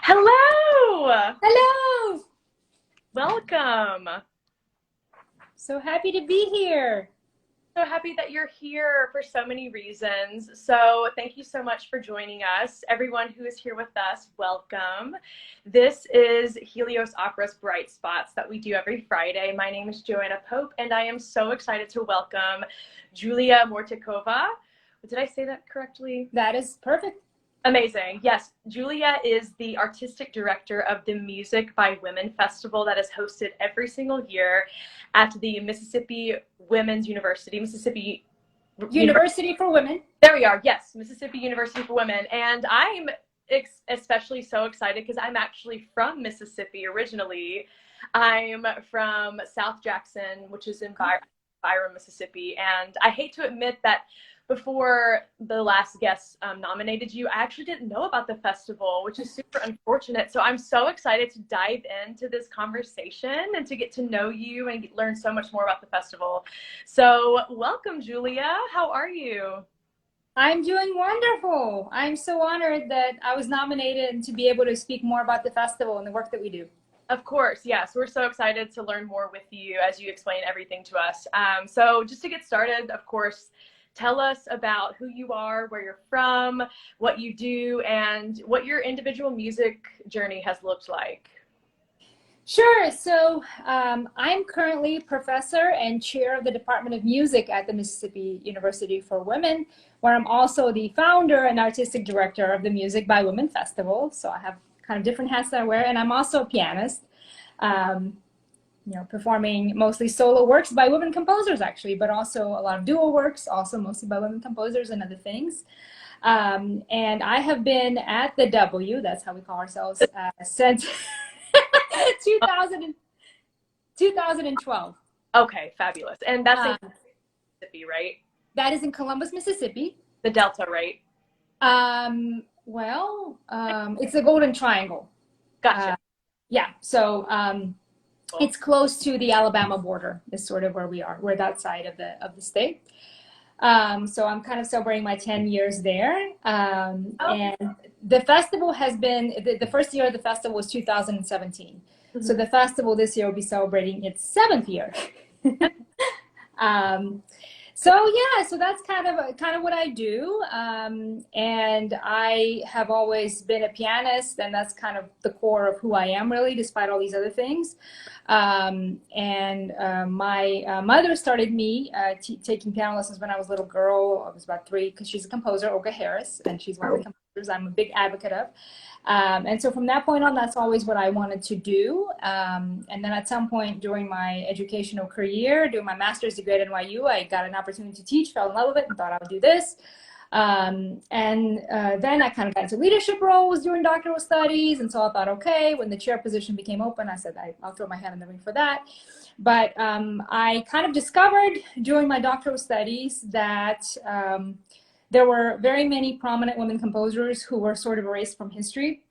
Hello! Hello! Welcome. So happy to be here. So happy that you're here for so many reasons. So thank you so much for joining us. Everyone who is here with us, welcome. This is Helios Opera's Bright Spots that we do every Friday. My name is Joanna Pope, and I am so excited to welcome Julia Mortikova. Did I say that correctly? That is perfect. Amazing. Yes, Julia is the artistic director of the Music by Women Festival that is hosted every single year at the Mississippi Women's University, University for Women. There we are. Yes, Mississippi University for Women. And I'm especially so excited because I'm actually from Mississippi originally. I'm from South Jackson, which is in Byram, Mississippi. And I hate to admit that before the last guest nominated you, I actually didn't know about the festival, which is super unfortunate. So I'm so excited to dive into this conversation and to get to know you and learn so much more about the festival. So welcome, Julia. How are you? I'm doing wonderful. I'm so honored that I was nominated and to be able to speak more about the festival and the work that we do. Of course, yes. We're so excited to learn more with you as you explain everything to us. So just to get started, of course, tell us about who you are, where you're from, what you do, and what your individual music journey has looked like. Sure. So I'm currently professor and chair of the Department of Music at the Mississippi University for Women, where I'm also the founder and artistic director of the Music by Women Festival. So I have kind of different hats that I wear, and I'm also a pianist. Performing mostly solo works by women composers, actually, but also a lot of duo works, also mostly by women composers and other things. And I have been at the W, that's how we call ourselves, since 2012. Okay, fabulous. And that's in Mississippi, right? That is in Columbus, Mississippi. The Delta, right? It's the Golden Triangle. Gotcha. Yeah, so it's close to the Alabama border is sort of where we are. We're that side of the state. So I'm kind of celebrating my 10 years there. And the festival has been, the first year of the festival was 2017. Mm-hmm. So the festival this year will be celebrating its 7th year. So that's kind of what I do. And I have always been a pianist, and that's kind of the core of who I am, really, despite all these other things. My mother started me taking piano lessons when I was a little girl. I was about 3, because she's a composer, Olga Harris, and she's one of the composers I'm a big advocate of. And so from that point on, that's always what I wanted to do. And then at some point during my educational career, doing my master's degree at NYU, I got an opportunity to teach, fell in love with it, and thought I would do this. Then I kind of got into leadership roles during doctoral studies. And so I thought, okay, when the chair position became open, I said, I'll throw my hat in the ring for that. But I kind of discovered during my doctoral studies that there were very many prominent women composers who were sort of erased from history.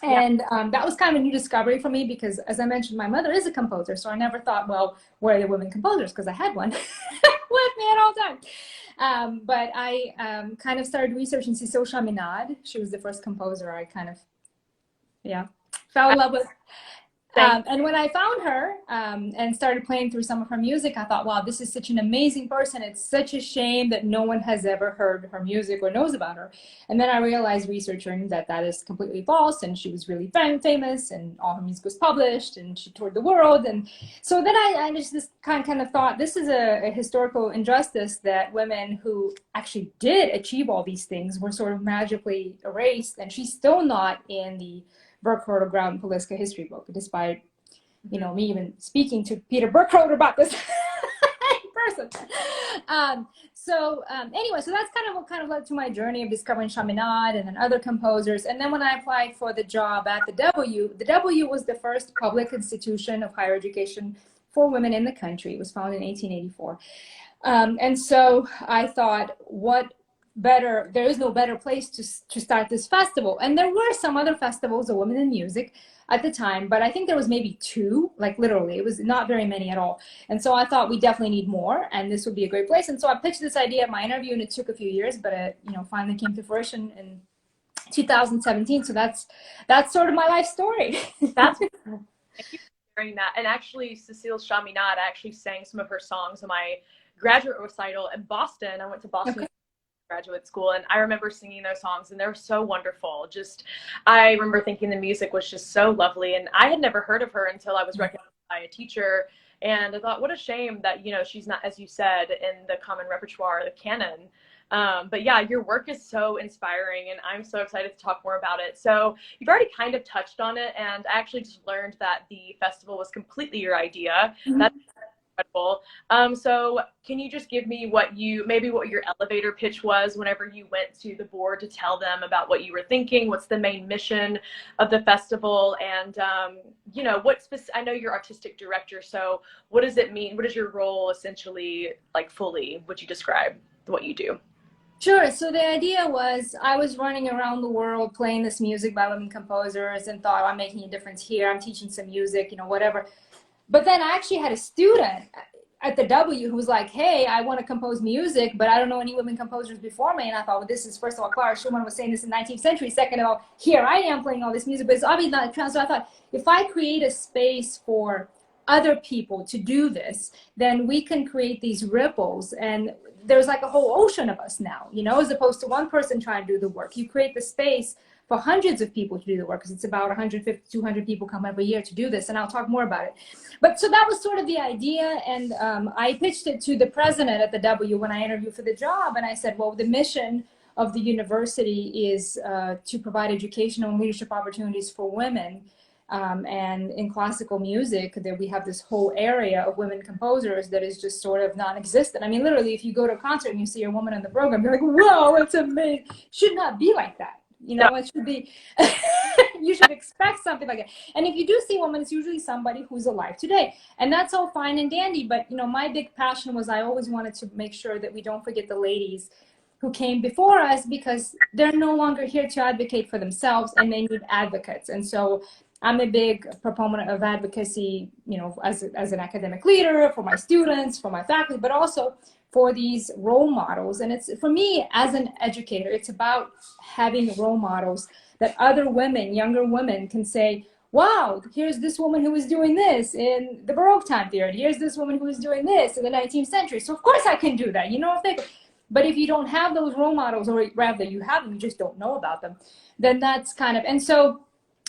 And that was kind of a new discovery for me because, as I mentioned, my mother is a composer. So I never thought, well, where are the women composers? Because I had one with me at all times. But I kind of started researching Cecile Chaminade. She was the first composer I kind of, fell in love with. And when I found her and started playing through some of her music, I thought, wow, this is such an amazing person. It's such a shame that no one has ever heard her music or knows about her. And then I realized researching that is completely false. And she was really famous, and all her music was published, and she toured the world. And so then I just kind of thought, this is a historical injustice that women who actually did achieve all these things were sort of magically erased. And she's still not in the Burkholder Grout and Poliska history book, despite me even speaking to Peter Burkholder about this in person. Anyway, so that's kind of what led to my journey of discovering Chaminade and then other composers. And then when I applied for the job at the W was the first public institution of higher education for women in the country. It was founded in 1884. And so I thought, there is no better place to start this festival. And there were some other festivals of women in music at the time, but I think there was maybe 2, like literally, it was not very many at all. And so I thought we definitely need more, and this would be a great place. And so I pitched this idea at my interview, and it took a few years, but it finally came to fruition. And 2017. So that's sort of my life story. That's thank you for sharing that. And actually, Cecile Chaminade actually sang some of her songs in my graduate recital in Boston. I went to Boston Okay. graduate school, and I remember singing those songs, and they were so wonderful. Just, I remember thinking the music was just so lovely, and I had never heard of her until I was recognized by a teacher. And I thought, what a shame that, you know, she's not, as you said, in the common repertoire, the canon. But yeah, your work is so inspiring, and I'm so excited to talk more about it. So you've already kind of touched on it, and I actually just learned that the festival was completely your idea. That's incredible. So can you just give me maybe what your elevator pitch was whenever you went to the board to tell them about what you were thinking? What's the main mission of the festival? And, you know, I know you're artistic director, so what does it mean? What is your role essentially, like fully? Would you describe what you do? Sure. So the idea was I was running around the world playing this music by women composers and thought, I'm making a difference here. I'm teaching some music, you know, whatever. But then I actually had a student at the W who was like, hey, I want to compose music, but I don't know any women composers before me. And I thought, well, this is, first of all, Clara Schumann was saying this in the 19th century. Second of all, here I am playing all this music, but it's obviously not trans. So I thought, if I create a space for other people to do this, then we can create these ripples. And there's like a whole ocean of us now, you know, as opposed to one person trying to do the work. You create the space for hundreds of people to do the work, because it's about 150, 200 people come every year to do this, and I'll talk more about it. But so that was sort of the idea, and I pitched it to the president at the W when I interviewed for the job, and I said, well, the mission of the university is to provide educational and leadership opportunities for women. And in classical music, that we have this whole area of women composers that is just sort of non-existent. I mean, literally, if you go to a concert and you see a woman in the program, you're like, whoa, it's amazing. Should not be like that. You know, it should be, you should expect something like that. And if you do see a woman, it's usually somebody who's alive today. And that's all fine and dandy. But, you know, my big passion was I always wanted to make sure that we don't forget the ladies who came before us, because they're no longer here to advocate for themselves, and they need advocates. And so I'm a big proponent of advocacy, you know, as an academic leader, for my students, for my faculty, but also for these role models. And it's, for me as an educator, it's about having role models that other women, younger women, can say, wow, here's this woman who was doing this in the Baroque time period. Here's this woman who was doing this in the 19th century. So of course I can do that, you know. But if you don't have those role models, or rather you have them, you just don't know about them, then that's kind of, and so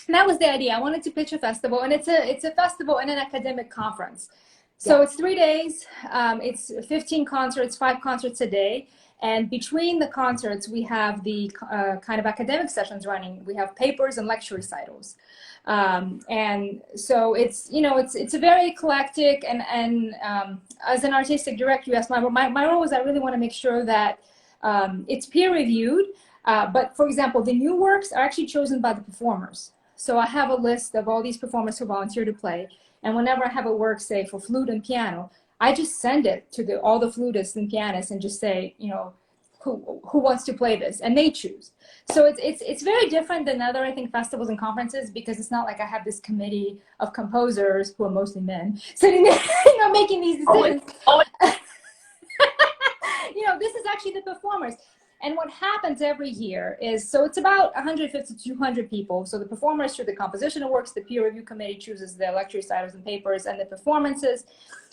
that was the idea. I wanted to pitch a festival, and it's a festival and an academic conference. So it's 3 days, it's 15 concerts, 5 concerts a day. And between the concerts, we have the kind of academic sessions running. We have papers and lecture recitals. And so it's, you know, it's a very eclectic, and as an artistic director, you asked my role is I really want to make sure that it's peer reviewed. But for example, the new works are actually chosen by the performers. So I have a list of all these performers who volunteer to play. And whenever I have a work, say, for flute and piano, I just send it to all the flutists and pianists and just say, you know, who wants to play this, and they choose. So it's very different than other, I think, festivals and conferences, because it's not like I have this committee of composers who are mostly men sitting there, you know, making these decisions. You know, this is actually the performers. And what happens every year is, so it's about 150 to 200 people. So the performers choose the composition of works, the peer review committee chooses the lecture recitals and papers and the performances.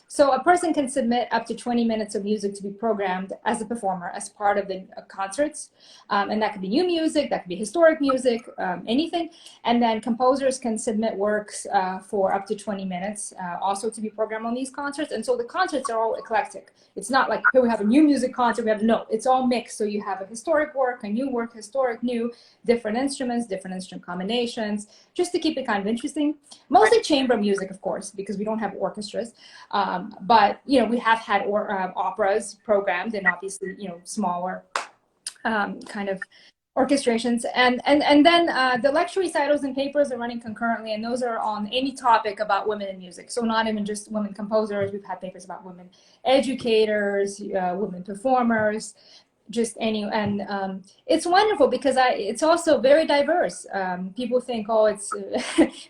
So a person can submit up to 20 minutes of music to be programmed as a performer, as part of the concerts. And that could be new music, that could be historic music, anything. And then composers can submit works for up to 20 minutes also to be programmed on these concerts. And so the concerts are all eclectic. It's not like, here we have a new music concert, no, it's all mixed. So you have a historic work, a new work, historic, new, different instruments, different instrument combinations, just to keep it kind of interesting. Mostly chamber music, of course, because we don't have orchestras. But, you know, we have had operas programmed, and obviously, you know, smaller kind of orchestrations. And then the lecture recitals and papers are running concurrently, and those are on any topic about women in music. So not even just women composers. We've had papers about women educators, women performers, just any, and it's wonderful because it's also very diverse. People think, oh, it's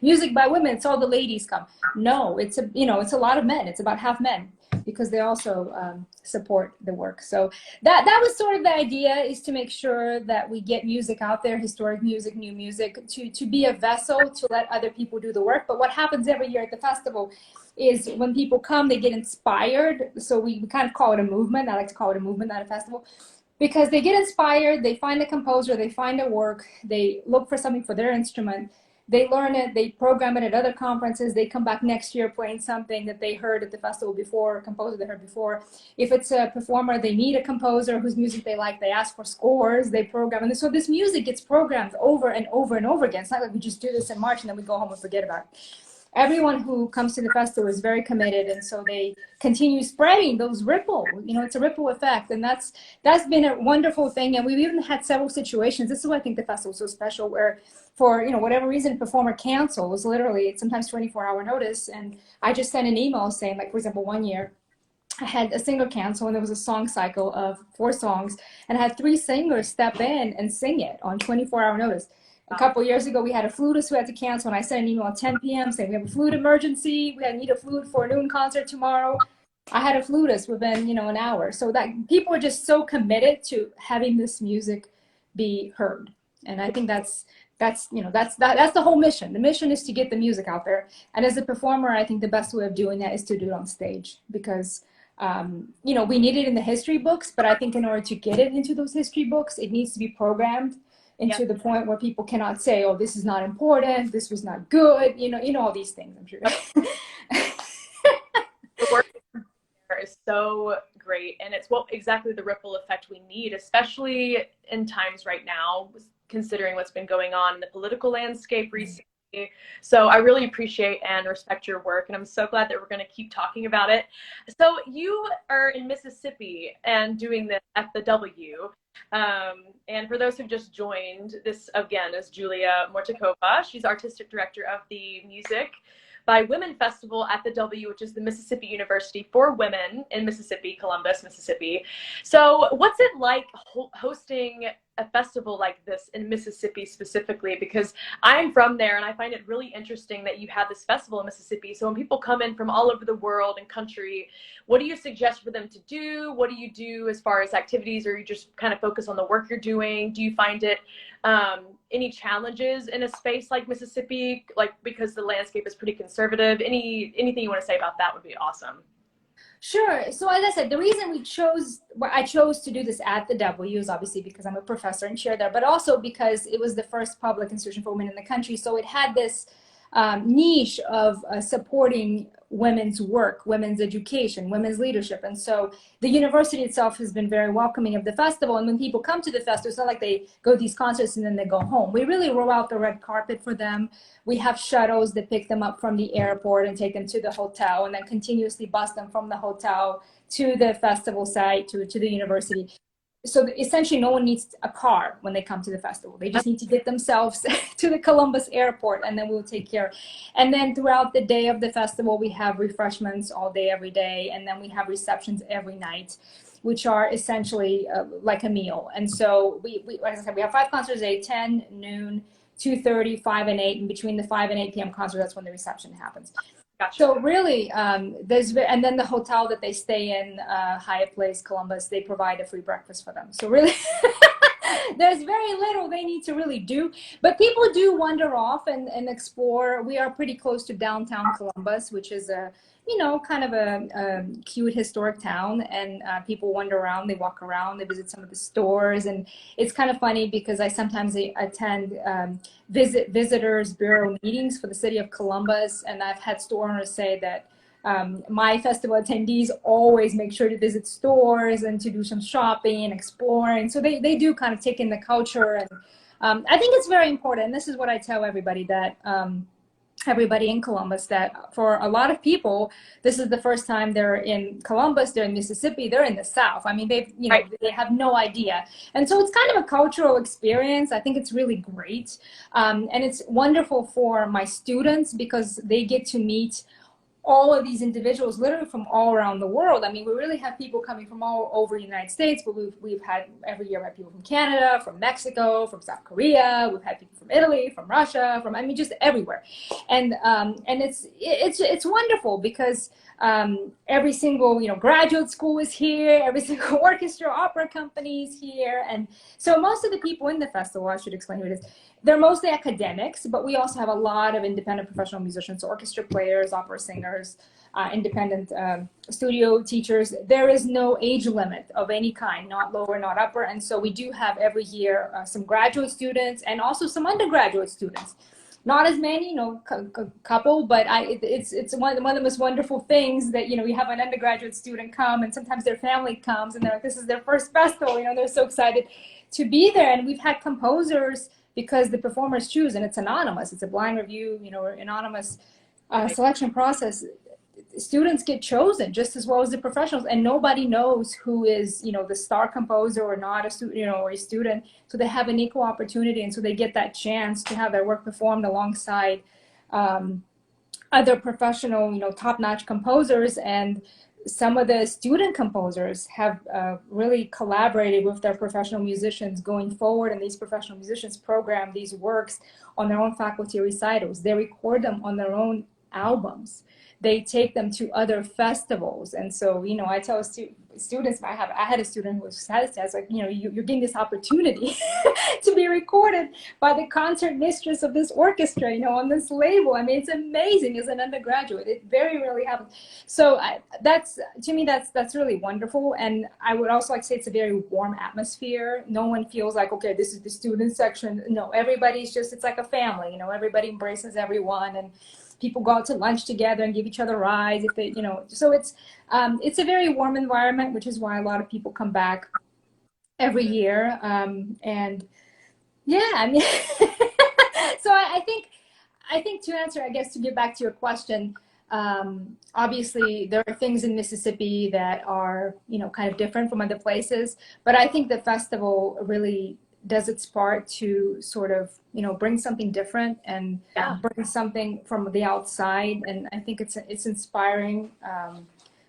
music by women, it's all the ladies come. No, it's a, you know, it's a lot of men. It's about half men. because they also support the work. So that was sort of the idea, is to make sure that we get music out there, historic music, new music, to be a vessel to let other people do the work. But what happens every year at the festival is when people come, they get inspired. So we kind of call it a movement. I like to call it a movement at a festival, because they get inspired, they find a composer, they find a work, they look for something for their instrument, they learn it, they program it at other conferences, they come back next year playing something that they heard at the festival before, a composer they heard before. If it's a performer, they meet a composer whose music they like, they ask for scores, they program. And so this music gets programmed over and over and over again. It's not like we just do this in March and then we go home and forget about it. Everyone who comes to the festival is very committed, and so they continue spreading those ripple. It's a ripple effect, and that's been a wonderful thing. And we've even had several situations. This is why I think the festival is so special, where for whatever reason a performer cancels, literally it's sometimes 24-hour notice, and I just sent an email saying, like, for example, one year I had a singer cancel, and there was a song cycle of 4 songs, and I had 3 singers step in and sing it on 24-hour notice. A couple years ago, we had a flutist who had to cancel, and I sent an email at 10 p.m. saying, we have a flute emergency. We need a flute for a noon concert tomorrow. I had a flutist within, an hour. So that people are just so committed to having this music be heard. And I think that's the whole mission. The mission is to get the music out there. And as a performer, I think the best way of doing that is to do it on stage, because we need it in the history books, but I think in order to get it into those history books, it needs to be programmed into the point where people cannot say, oh, this is not important, this was not good, all these things, I'm sure. The work is so great, and it's exactly the ripple effect we need, especially in times right now, considering what's been going on in the political landscape recently. So I really appreciate and respect your work, and I'm so glad that we're going to keep talking about it. So you are in Mississippi and doing this at the W. And for those who've just joined, this again is Julia Mortakova. She's artistic director of the Music by Women Festival at the W, which is the Mississippi University for Women in Mississippi, Columbus, Mississippi. So what's it like hosting a festival like this in Mississippi specifically? Because I'm from there, and I find it really interesting that you have this festival in Mississippi. So when people come in from all over the world and country, what do you suggest for them to do? What do you do as far as activities, or you just kind of focus on the work you're doing? Do you find it any challenges in a space like Mississippi, like because the landscape is pretty conservative? Anything you want to say about that would be awesome. Sure. So as I said, the reason I chose to do this at the W is obviously because I'm a professor and chair there, but also because it was the first public institution for women in the country. So it had this niche of supporting women's work, women's education, women's leadership. And so the university itself has been very welcoming of the festival. And when people come to the festival, it's not like they go to these concerts and then they go home. We really roll out the red carpet for them. We have shuttles that pick them up from the airport and take them to the hotel, and then continuously bus them from the hotel to the festival site, to the university. So essentially no one needs a car when they come to the festival. They just need to get themselves to the Columbus airport, and then we'll take care. And then throughout the day of the festival, we have refreshments all day, every day. And then we have receptions every night, which are essentially like a meal. And so we like I said, we have 5 concerts a day: 10, noon, 2:30, 5 and 8. And between the 5 and 8 p.m. concert, that's when the reception happens. Gotcha. So really, and then the hotel that they stay in, Hyatt Place, Columbus, they provide a free breakfast for them. So really, there's very little they need to really do. But people do wander off and explore. We are pretty close to downtown Columbus, which is a, kind of a cute historic town. And people wander around, they walk around, they visit some of the stores. And it's kind of funny because I sometimes attend visitors bureau meetings for the city of Columbus. And I've had store owners say that my festival attendees always make sure to visit stores and to do some shopping and exploring. So they do kind of take in the culture. And I think it's very important. This is what I tell everybody, that everybody in Columbus, that for a lot of people, this is the first time they're in Columbus, they're in Mississippi, they're in the South. I mean, they have no idea. And so it's kind of a cultural experience. I think it's really great. And it's wonderful for my students because they get to meet all of these individuals literally from all around the world. I mean, we really have people coming from all over the United States, but we've had every year we have people from Canada, from Mexico, from South Korea. We've had people from Italy, from Russia, from, I mean, just everywhere. And it's wonderful because every single, you know, graduate school is here, every single orchestra, opera company is here. And so most of the people in the festival, I should explain who it is, they're mostly academics, but we also have a lot of independent professional musicians, so orchestra players, opera singers, independent studio teachers. There is no age limit of any kind, not lower, not upper. And so we do have every year some graduate students and also some undergraduate students. Not as many, you know, couple, but it's one of the most wonderful things that, you know, we have an undergraduate student come and sometimes their family comes and they're like, this is their first festival, you know, they're so excited to be there. And we've had composers, because the performers choose, and it's anonymous. It's a blind review, you know, anonymous selection process. Students get chosen just as well as the professionals, and nobody knows who is, you know, the star composer or not a student, you know, or a student. So they have an equal opportunity, and so they get that chance to have their work performed alongside other professional, you know, top-notch composers. And some of the student composers have really collaborated with their professional musicians going forward, and these professional musicians program these works on their own faculty recitals. They record them on their own albums. They take them to other festivals. And so, you know, I tell students, I had a student who was like, you know, you're getting this opportunity to be recorded by the concert mistress of this orchestra, you know, on this label. I mean, it's amazing as an undergraduate. It very rarely happens. So to me, that's really wonderful. And I would also like to say it's a very warm atmosphere. No one feels like, okay, this is the student section. No, everybody's just, it's like a family, you know, everybody embraces everyone, and people go out to lunch together and give each other rides if they, you know, so it's a very warm environment, which is why a lot of people come back every year. And yeah, I mean, so I think to answer, I guess, to get back to your question, obviously there are things in Mississippi that are, you know, kind of different from other places, but I think the festival really does its part to sort of, you know, bring something different and bring something from the outside. And I think it's inspiring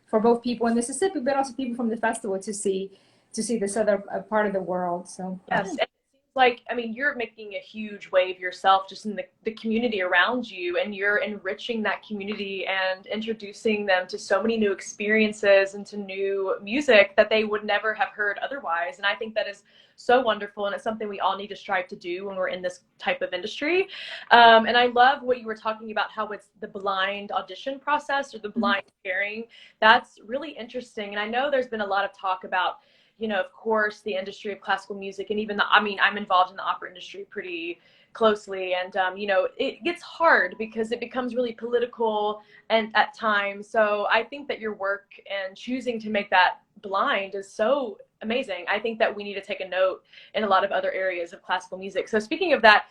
for both people in Mississippi, but also people from the festival to see this other part of the world. So yes. And it seems like, I mean, you're making a huge wave yourself just in the community around you, and you're enriching that community and introducing them to so many new experiences and to new music that they would never have heard otherwise. And I think that is so wonderful, and it's something we all need to strive to do when we're in this type of industry. And I love what you were talking about, how it's the blind audition process or the blind pairing. That's really interesting. And I know there's been a lot of talk about, you know, of course, the industry of classical music, and even I mean, I'm involved in the opera industry pretty closely, and you know, it gets hard because it becomes really political and at times. So I think that your work and choosing to make that blind is so amazing. I think that we need to take a note in a lot of other areas of classical music. So speaking of that,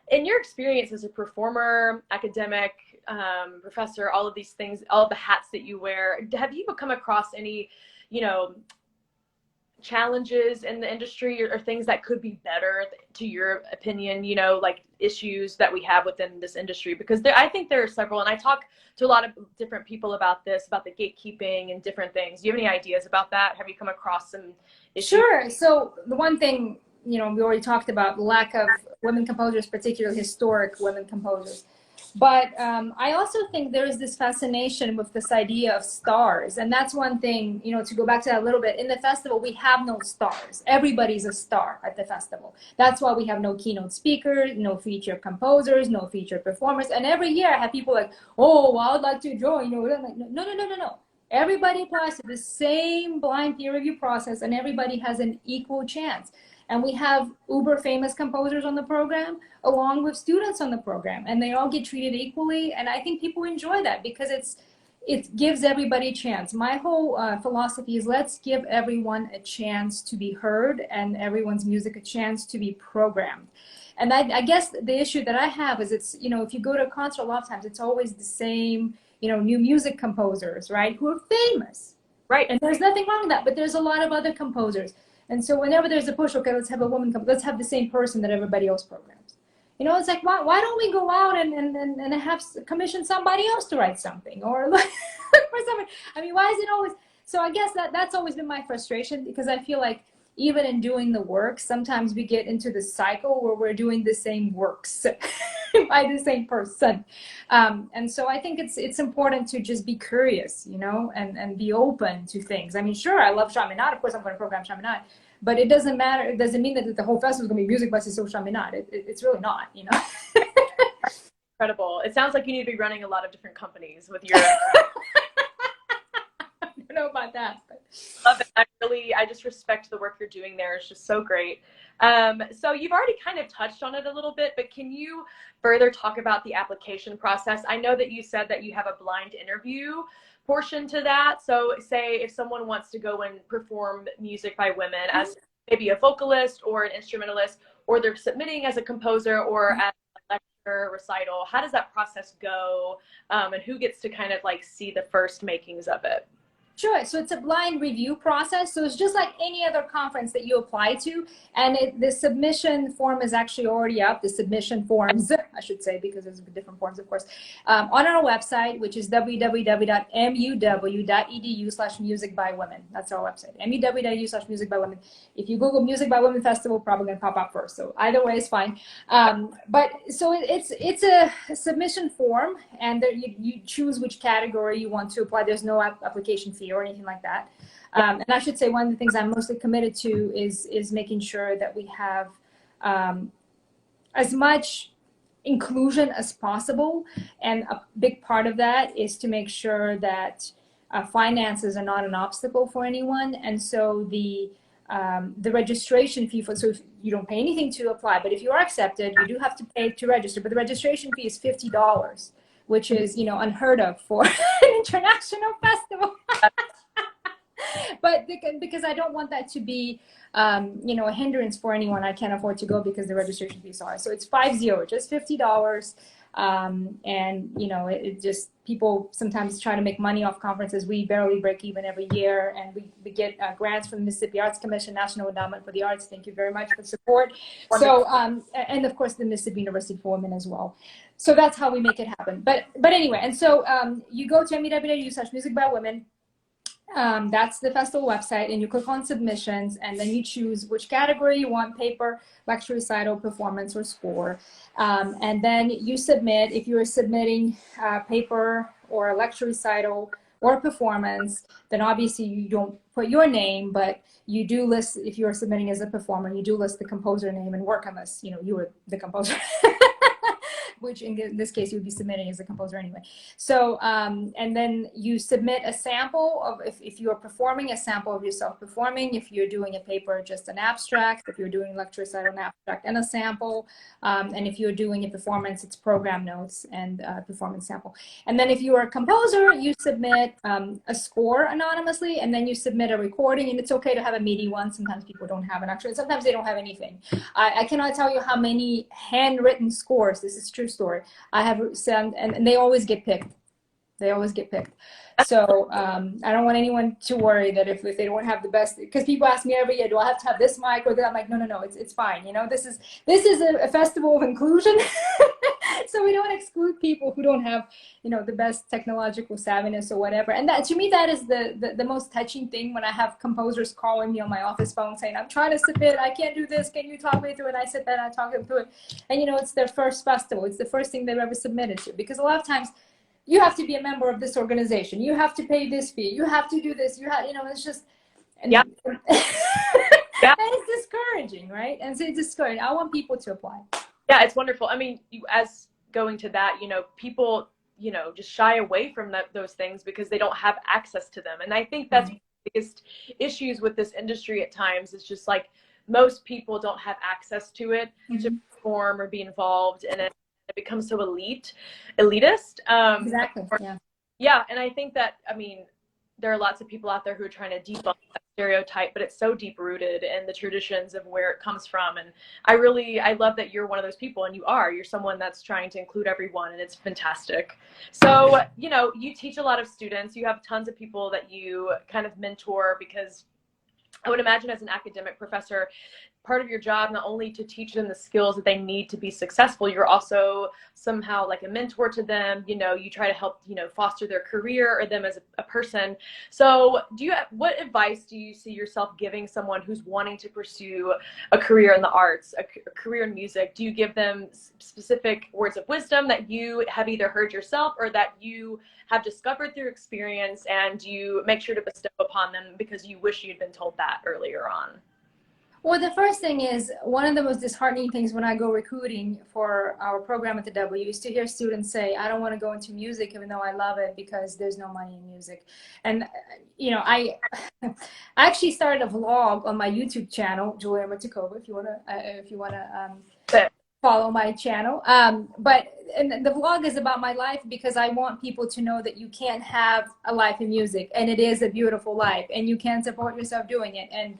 in your experience as a performer, academic, professor, all of these things, all of the hats that you wear, have you come across any, you know, challenges in the industry or things that could be better to your opinion, you know, like issues that we have within this industry? Because I think there are several, and I talk to a lot of different people about this, about the gatekeeping and different things. Do you have any ideas about that? Have you come across some issues? Sure. So the one thing, you know, we already talked about the lack of women composers, particularly historic women composers. But I also think there is this fascination with this idea of stars. And that's one thing, you know, to go back to that a little bit. In the festival, we have no stars. Everybody's a star at the festival. That's why we have no keynote speakers, no featured composers, no featured performers. And every year I have people like, oh, well, I'd like to join. You know, no. Everybody applies to the same blind peer review process, and everybody has an equal chance. And we have uber famous composers on the program along with students on the program, and they all get treated equally. And I think people enjoy that because it gives everybody a chance. My whole philosophy is let's give everyone a chance to be heard and everyone's music a chance to be programmed. And I guess the issue that I have is it's, you know, if you go to a concert, a lot of times it's always the same, you know, new music composers, right, who are famous. Right. And there's nothing wrong with that, but there's a lot of other composers. And so whenever there's a push, okay, let's have a woman come, let's have the same person that everybody else programs. You know, it's like, why don't we go out and have commission somebody else to write something or look for somebody? I mean, why is it always? So I guess that's always been my frustration, because I feel like even in doing the work, sometimes we get into the cycle where we're doing the same works by the same person. And so I think it's important to just be curious, you know, and be open to things. I mean, sure, I love Chaminade. Of course, I'm going to program Chaminade. But it doesn't matter. It doesn't mean that the whole festival is going to be music by Cecile Chaminade. It's really not, you know. Incredible. It sounds like you need to be running a lot of different companies with your. I don't know about that. But. Love it. I just respect the work you're doing there. It's just so great. So you've already kind of touched on it a little bit, but can you further talk about the application process? I know that you said that you have a blind interview portion to that. So say if someone wants to go and perform music by women as maybe a vocalist or an instrumentalist, or they're submitting as a composer or as a lecture recital, how does that process go? And who gets to kind of like see the first makings of it? Sure. So it's a blind review process. So it's just like any other conference that you apply to. And the submission form is actually already up. The submission forms, I should say, because there's different forms, of course, on our website, which is www.muw.edu/musicbywomen. That's our website, muw.edu/musicbywomen. If you Google Music by Women Festival, probably going to pop up first. So either way is fine. But so it's a submission form, and there you choose which category you want to apply. There's no application fee or anything like that. And I should say one of the things I'm mostly committed to is making sure that we have as much inclusion as possible. And a big part of that is to make sure that finances are not an obstacle for anyone. And so the registration fee so if you don't pay anything to apply, but if you are accepted, you do have to pay to register. But the registration fee is $50, which is, you know, unheard of for an international festival. But because I don't want that to be, you know, a hindrance for anyone. I can't afford to go because the registration fees are. So it's 50, just $50. And, you know, it just, people sometimes try to make money off conferences. We barely break even every year, and we get grants from the Mississippi Arts Commission, National Endowment for the Arts. Thank you very much for the support. So, and of course the Mississippi University for Women as well. So that's how we make it happen. But anyway, and so you go to muw.edu/musicbywomen. That's the festival website, and you click on submissions, and then you choose which category you want: paper, lecture, recital, performance, or score. And then you submit. If you're submitting paper or a lecture recital or performance, then obviously you don't put your name, but you do list, if you're submitting as a performer, you do list the composer name and work, unless, you know, you were the composer. Which in this case you would be submitting as a composer anyway. So, and then you submit a sample of, if you are performing, a sample of yourself performing. If you're doing a paper, just an abstract. If you're doing lecture recital, an abstract and a sample. And if you're doing a performance, it's program notes and a performance sample. And then if you are a composer, you submit a score anonymously, and then you submit a recording. And it's okay to have a MIDI one. Sometimes people don't have an actual, sometimes they don't have anything. I cannot tell you how many handwritten scores, this is true story, I have sent, and they always get picked. They always get picked. So I don't want anyone to worry that if they don't have the best, because people ask me every year, do I have to have this mic or that? I'm like, no, it's fine. You know, this is a festival of inclusion. So we don't exclude people who don't have, you know, the best technological savviness or whatever. And that, to me, that is the most touching thing, when I have composers calling me on my office phone saying, I'm trying to submit, I can't do this, can you talk me through it? And I sit there and I talk them through it. And, you know, it's their first festival. It's the first thing they've ever submitted to. Because a lot of times you have to be a member of this organization. You have to pay this fee. You have to do this. You have, you know, it's just, and, yeah. Yeah. And it's discouraging, right? And so it's discouraging. I want people to apply. Yeah, it's wonderful. I mean, as going to that, you know, people, you know, just shy away from those things because they don't have access to them. And I think that's one of the biggest issues with this industry at times. It's just like most people don't have access to it to perform or be involved in it. It becomes so elitist. Exactly. Yeah. Yeah. And I think that, I mean, there are lots of people out there who are trying to debunk that stereotype, but it's so deep rooted in the traditions of where it comes from. And I love that you're one of those people, and you're someone that's trying to include everyone, and it's fantastic. So, you know, you teach a lot of students, you have tons of people that you kind of mentor, because I would imagine as an academic professor, part of your job not only to teach them the skills that they need to be successful, you're also somehow like a mentor to them. You know, you try to help, you know, foster their career or them as a person. So what advice do you see yourself giving someone who's wanting to pursue a career in the arts, a career in music? Do you give them specific words of wisdom that you have either heard yourself or that you have discovered through experience, and you make sure to bestow upon them because you wish you'd been told that earlier on? Well, the first thing is, one of the most disheartening things when I go recruiting for our program at the W is to hear students say, I don't want to go into music even though I love it because there's no money in music. And, you know, I actually started a vlog on my YouTube channel, Julia Matikova, if you want to follow my channel. And the vlog is about my life because I want people to know that you can't have a life in music, and it is a beautiful life, and you can support yourself doing it. And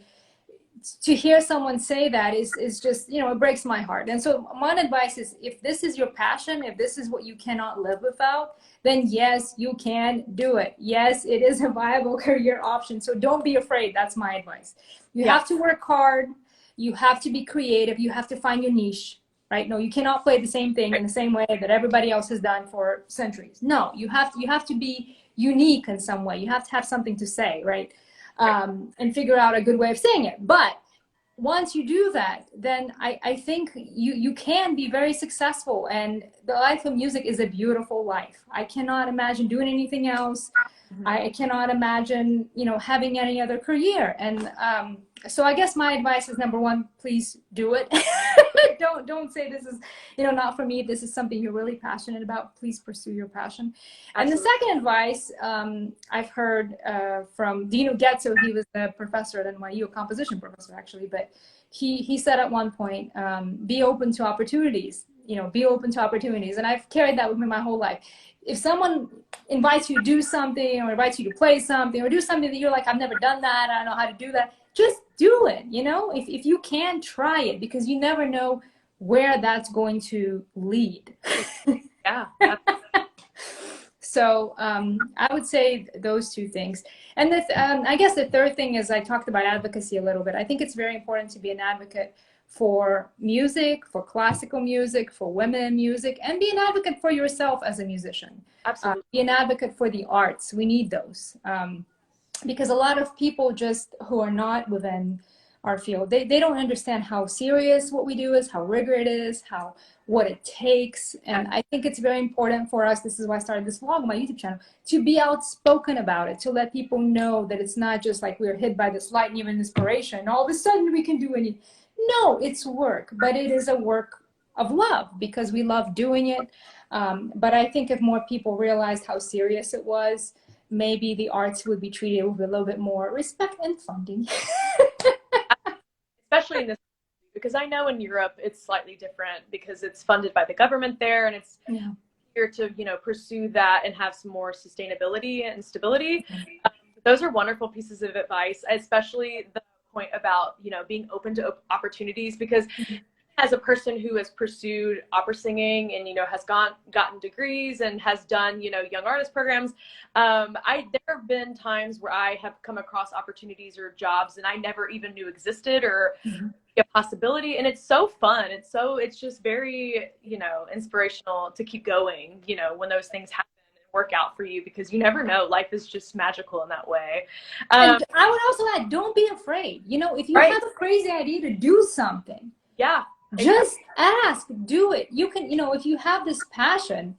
to hear someone say that is just, you know, it breaks my heart. And so my advice is, if this is your passion, if this is what you cannot live without, then yes, you can do it. Yes, it is a viable career option. So don't be afraid. That's my advice. You have to work hard. You have to be creative. You have to find your niche, right? No, you cannot play the same thing in the same way that everybody else has done for centuries. No, you have to be unique in some way. You have to have something to say, right? And figure out a good way of saying it. But once you do that, then I think you can be very successful, and the life of music is a beautiful life. I cannot imagine doing anything else. I cannot imagine, you know, having any other career. And so I guess my advice is, number one, please do it. Don't say this is, you know, not for me. This is something you're really passionate about. Please pursue your passion. Absolutely. And the second advice I've heard from Dino Getzo. He was a professor at NYU, a composition professor actually, but he said at one point, be open to opportunities. You know, be open to opportunities. And I've carried that with me my whole life. If someone invites you to do something, or invites you to play something, or do something that you're like, I've never done that, I don't know how to do that, just do it. You know, if you can, try it, because you never know where that's going to lead. Yeah. So I would say those two things. And I guess the third thing is, I talked about advocacy a little bit. I think it's very important to be an advocate for music, for classical music, for women in music, and be an advocate for yourself as a musician. Absolutely. Be an advocate for the arts. We need those. Because a lot of people just who are not within our field, they don't understand how serious what we do is, how rigorous it is, what it takes. And I think it's very important for us, this is why I started this vlog on my YouTube channel, to be outspoken about it, to let people know that it's not just like we're hit by this lightning of inspiration and all of a sudden we can do anything. No, it's work, but it is a work of love because we love doing it. But I think if more people realized how serious it was, maybe the arts would be treated with a little bit more respect and funding. Especially in this, because I know in Europe it's slightly different because it's funded by the government there, and it's here to, you know, pursue that and have some more sustainability and stability. Those are wonderful pieces of advice, especially the point about, you know, being open to opportunities, because as a person who has pursued opera singing and, you know, has gotten degrees and has done, you know, young artist programs, there have been times where I have come across opportunities or jobs and I never even knew existed or a possibility, and it's so fun. It's just very, you know, inspirational to keep going, you know, when those things happen and work out for you, because you never know. Life is just magical in that way. And I would also add, don't be afraid. You know, if you have a crazy idea to do something, just ask, do it. You can, you know, if you have this passion.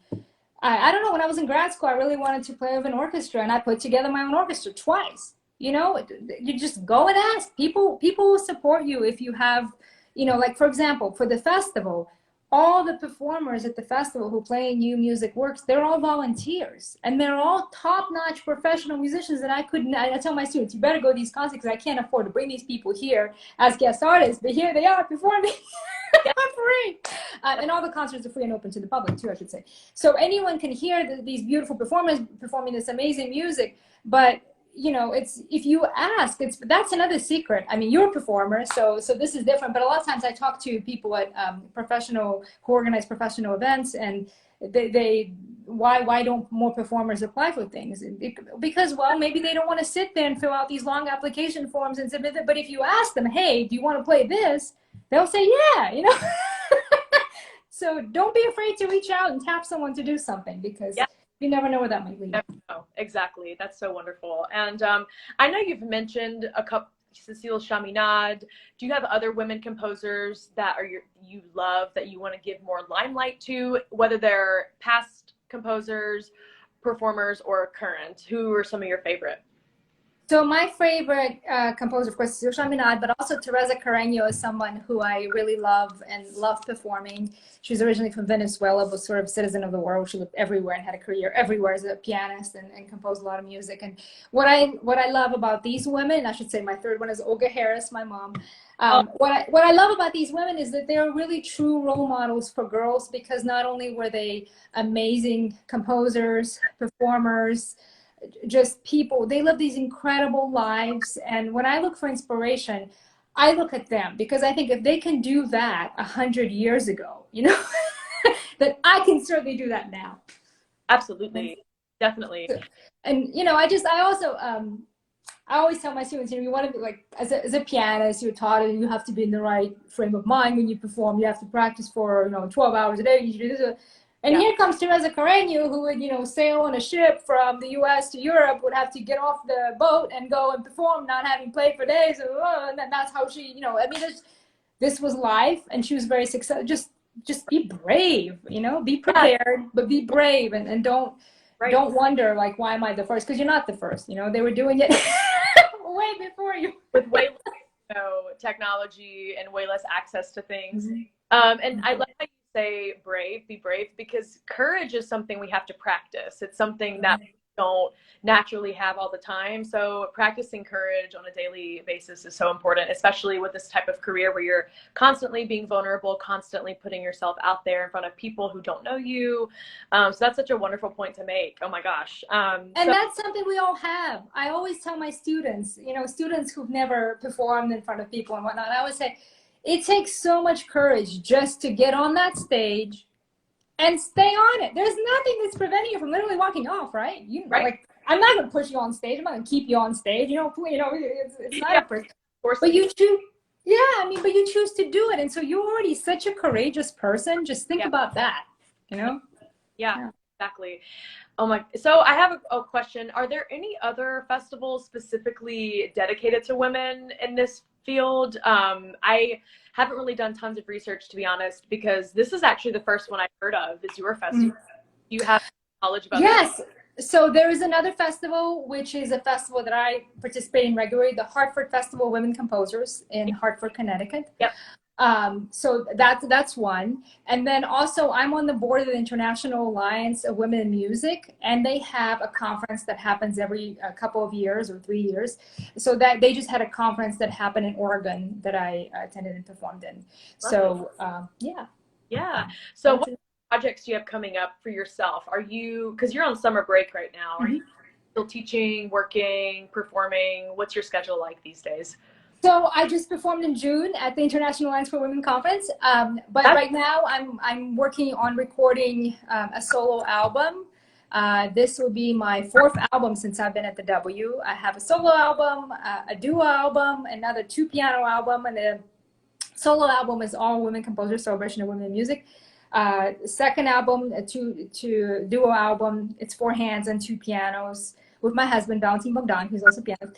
I don't know, when I was in grad school, I really wanted to play with an orchestra, and I put together my own orchestra twice. You know, you just go and ask. People will support you if you have, you know, like, for example, for the festival, all the performers at the festival who play New Music Works, they're all volunteers, and they're all top-notch professional musicians that I tell my students, you better go to these concerts because I can't afford to bring these people here as guest artists, but here they are performing for free. And all the concerts are free and open to the public too, I should say. So anyone can hear these beautiful performers performing this amazing music, but you know, it's, if you ask, that's another secret. I mean, you're a performer, so this is different. But a lot of times I talk to people at who organize professional events, and why don't more performers apply for things? Because, well, maybe they don't want to sit there and fill out these long application forms and submit it. But if you ask them, hey, do you want to play this? They'll say, yeah, you know. So don't be afraid to reach out and tap someone to do something, because Yeah. you never know where that might lead. Oh, exactly. That's so wonderful. And I know you've mentioned a couple, Cecile Chaminade. Do you have other women composers that are you love that you want to give more limelight to, whether they're past composers, performers, or current? Who are some of your favorite? So my favorite composer, of course, is Chaminade, but also Teresa Carreño is someone who I really love and love performing. She was originally from Venezuela, but sort of citizen of the world. She lived everywhere and had a career everywhere as a pianist and composed a lot of music. And what I love about these women, I should say my third one is Olga Harris, my mom. What I love about these women is that they're really true role models for girls, because not only were they amazing composers, performers, just people, they live these incredible lives. And when I look for inspiration, I look at them, because I think if they can do that 100 years ago, you know, that I can certainly do that now. Absolutely. Definitely. And, you know, I also, I always tell my students, you know, you want to be like, as a pianist, you're taught and you have to be in the right frame of mind when you perform. You have to practice for, you know, 12 hours a day. You do this. And here comes Teresa Carreño, who would, you know, sail on a ship from the U.S. to Europe, would have to get off the boat and go and perform, not having played for days. And that's how she, you know, I mean, this was life, and she was very successful. Just be brave, you know, be prepared, but be brave, and don't wonder, like, why am I the first? Because you're not the first, you know, they were doing it way before you. With way less, you know, technology and way less access to things. And I love how you say brave, be brave, because courage is something we have to practice. It's something that we don't naturally have all the time. So practicing courage on a daily basis is so important, especially with this type of career where you're constantly being vulnerable, constantly putting yourself out there in front of people who don't know you. So that's such a wonderful point to make. Oh my gosh. And that's something we all have. I always tell my students, you know, students who've never performed in front of people and whatnot, I always say, it takes so much courage just to get on that stage and stay on it. There's nothing that's preventing you from literally walking off, right? Like, I'm not going to push you on stage. I'm not going to keep you on stage. You know, it's not a person. But you choose. Yeah, I mean, but you choose to do it, and so you're already such a courageous person. Just think about that. You know. Yeah. Exactly. Oh my! So I have a question. Are there any other festivals specifically dedicated to women in this field? I haven't really done tons of research, to be honest, because this is actually the first one I've heard of. Is your festival? Do you have knowledge about? Yes. So there is another festival, which is a festival that I participate in regularly, the Hartford Festival of Women Composers in Hartford, Connecticut. Yep. So that's one. And then also I'm on the board of the International Alliance of Women in Music, and they have a conference that happens every couple of years or 3 years. So that they just had a conference that happened in Oregon that I attended and performed in. So yeah. Yeah. So what projects do you have coming up for yourself? Are you, because you're on summer break right now, are you still teaching, working, performing? What's your schedule like these days? So I just performed in June at the International Alliance for Women Conference, but right now I'm working on recording a solo album. This will be my 4th album since I've been at the W. I have a solo album, a duo album, another 2-piano album, and the solo album is all women composers, celebration of women in music. Second album, a two duo album, it's 4 hands and 2 pianos, with my husband, Valentin Bogdan, who's also a pianist.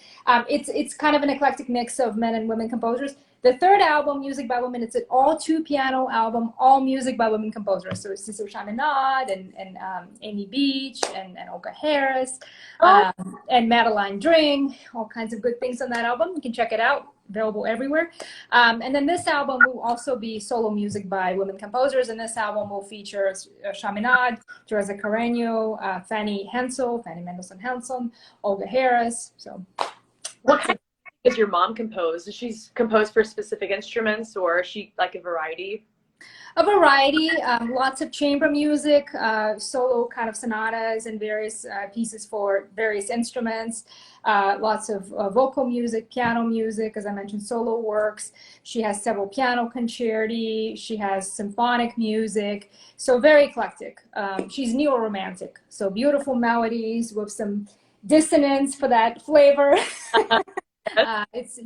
It's kind of an eclectic mix of men and women composers. The third album, Music by Women, it's an all 2-piano album, all music by women composers. So it's Cecile Chaminade and Amy Beach and Olga Harris and Madeline Dring, all kinds of good things on that album. You can check it out, available everywhere. And then this album will also be solo music by women composers, and this album will feature Chaminade, Teresa Carreño, Fanny Mendelssohn Hensel, Olga Harris. So, what kind of music does your mom compose? Does she compose for specific instruments, or is she like a variety? A variety, lots of chamber music, solo kind of sonatas and various pieces for various instruments, lots of vocal music, piano music, as I mentioned, solo works. She has several piano concerti. She has symphonic music, so very eclectic. She's neo-romantic, so beautiful melodies with some dissonance for that flavor. It's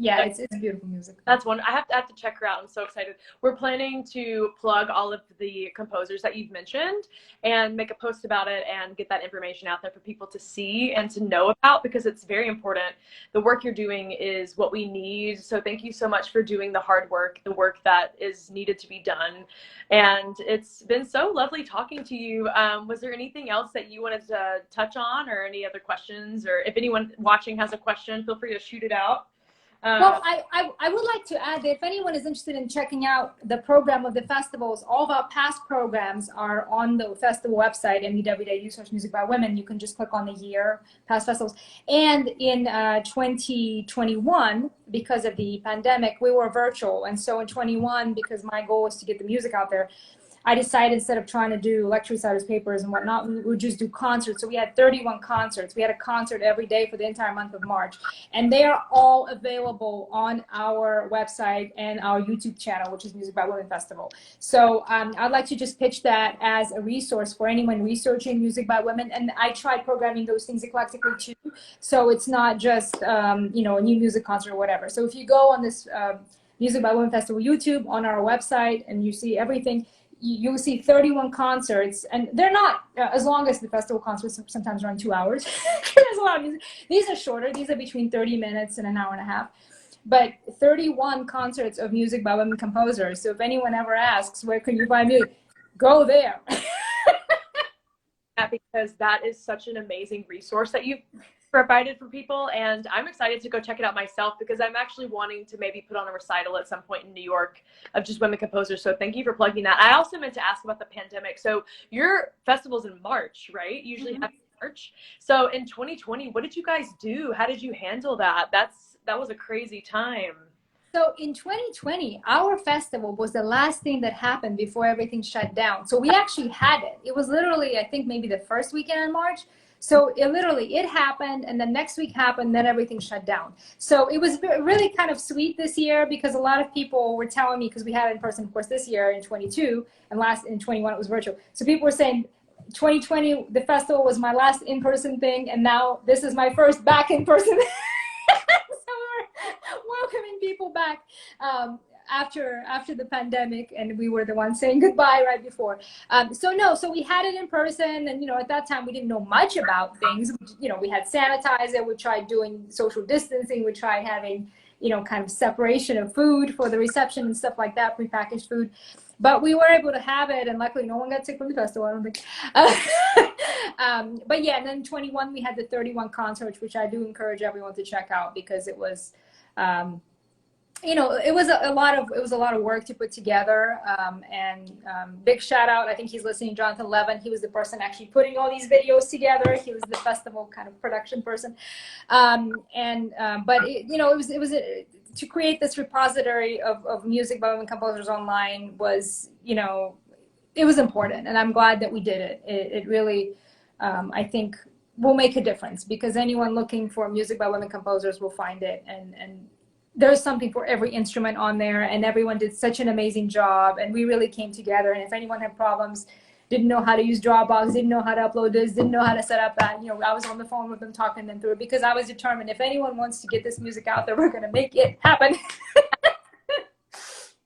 beautiful music. That's one. I have to check her out. I'm so excited. We're planning to plug all of the composers that you've mentioned and make a post about it and get that information out there for people to see and to know about, because it's very important. The work you're doing is what we need. So thank you so much for doing the hard work, the work that is needed to be done. And it's been so lovely talking to you. Was there anything else that you wanted to touch on, or any other questions? Or if anyone watching has a question, feel free to shoot it out. Well, I would like to add that if anyone is interested in checking out the program of the festivals, all of our past programs are on the festival website, meww.music by women. You can just click on the year, past festivals. And in 2021, because of the pandemic, we were virtual. And so in 21, because my goal was to get the music out there, I decided instead of trying to do lecture reciters, papers, and whatnot, we would just do concerts. So we had 31 concerts. We had a concert every day for the entire month of March. And they are all available on our website and our YouTube channel, which is Music by Women Festival. So I'd like to just pitch that as a resource for anyone researching Music by Women. And I tried programming those things eclectically too. So it's not just, a new music concert or whatever. So if you go on this Music by Women Festival YouTube on our website and you see everything, you'll see 31 concerts, and they're not as long as the festival concerts, sometimes around 2 hours. There's a lot of music. These are shorter. These are between 30 minutes and an hour and a half. But 31 concerts of music by women composers. So if anyone ever asks, where can you find music? Go there. Because that is such an amazing resource that you've provided for people, and I'm excited to go check it out myself, because I'm actually wanting to maybe put on a recital at some point in New York of just women composers. So thank you for plugging that. I also meant to ask about the pandemic. So your festival's in March, right? Usually have March. So in 2020, what did you guys do? How did you handle that? That was a crazy time. So in 2020, our festival was the last thing that happened before everything shut down. So we actually had it. It was literally, I think, maybe the first weekend in March. So it happened, and the next week happened, then everything shut down. So it was really kind of sweet this year, because a lot of people were telling me, because we had it in person, of course, this year in 22, and in 21 it was virtual. So people were saying, 2020, the festival was my last in-person thing, and now this is my first back in person. So we're welcoming people back after the pandemic, and we were the ones saying goodbye right before. So we had it in person, and at that time we didn't know much about things. We had sanitizer, we tried doing social distancing, we tried having kind of separation of food for the reception and stuff like that, prepackaged food. But we were able to have it, and luckily no one got sick from the festival, I don't think. But yeah, and then 21 we had the 31 concerts, which I do encourage everyone to check out, because it was it was a lot of work to put together, and big shout out, I think he's listening, Jonathan Levin. He was the person actually putting all these videos together. He was the festival kind of production person, but it was to create this repository of music by women composers online was, it was important, and I'm glad that we did it. It really, I think, will make a difference, because anyone looking for music by women composers will find it, and there's something for every instrument on there, and everyone did such an amazing job, and we really came together. And if anyone had problems, didn't know how to use Dropbox, didn't know how to upload this, didn't know how to set up that, I was on the phone with them talking them through it, because I was determined, if anyone wants to get this music out there, we're going to make it happen.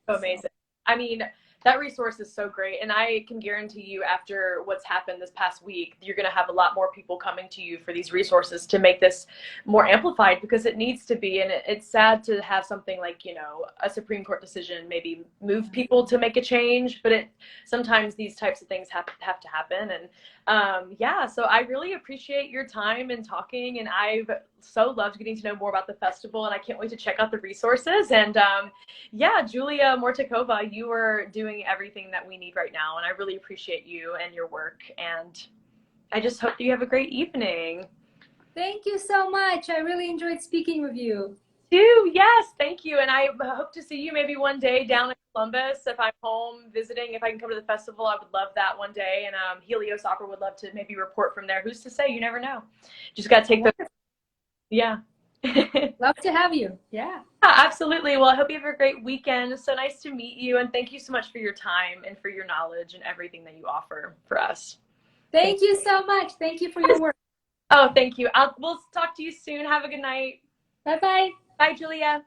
Amazing. I mean, that resource is so great, and I can guarantee you, after what's happened this past week, you're going to have a lot more people coming to you for these resources to make this more amplified, because it needs to be. And it's sad to have something like, a Supreme Court decision maybe move people to make a change, but sometimes these types of things have to happen. And so I really appreciate your time and talking, and I've so loved getting to know more about the festival, and I can't wait to check out the resources. And Julia Mortakova, you are doing everything that we need right now, and I really appreciate you and your work, and I just hope you have a great evening. Thank you so much. I really enjoyed speaking with you too. Yes, thank you, and I hope to see you maybe one day down Columbus, if I'm home visiting, if I can come to the festival, I would love that one day. And Helios Opera would love to maybe report from there. Who's to say? You never know. Just got to take the, yeah. Love to have you. Yeah. Absolutely. Well, I hope you have a great weekend. So nice to meet you. And thank you so much for your time and for your knowledge and everything that you offer for us. Thank you so much. Thank you for your work. Oh, thank you. We'll talk to you soon. Have a good night. Bye-bye. Bye, Julia.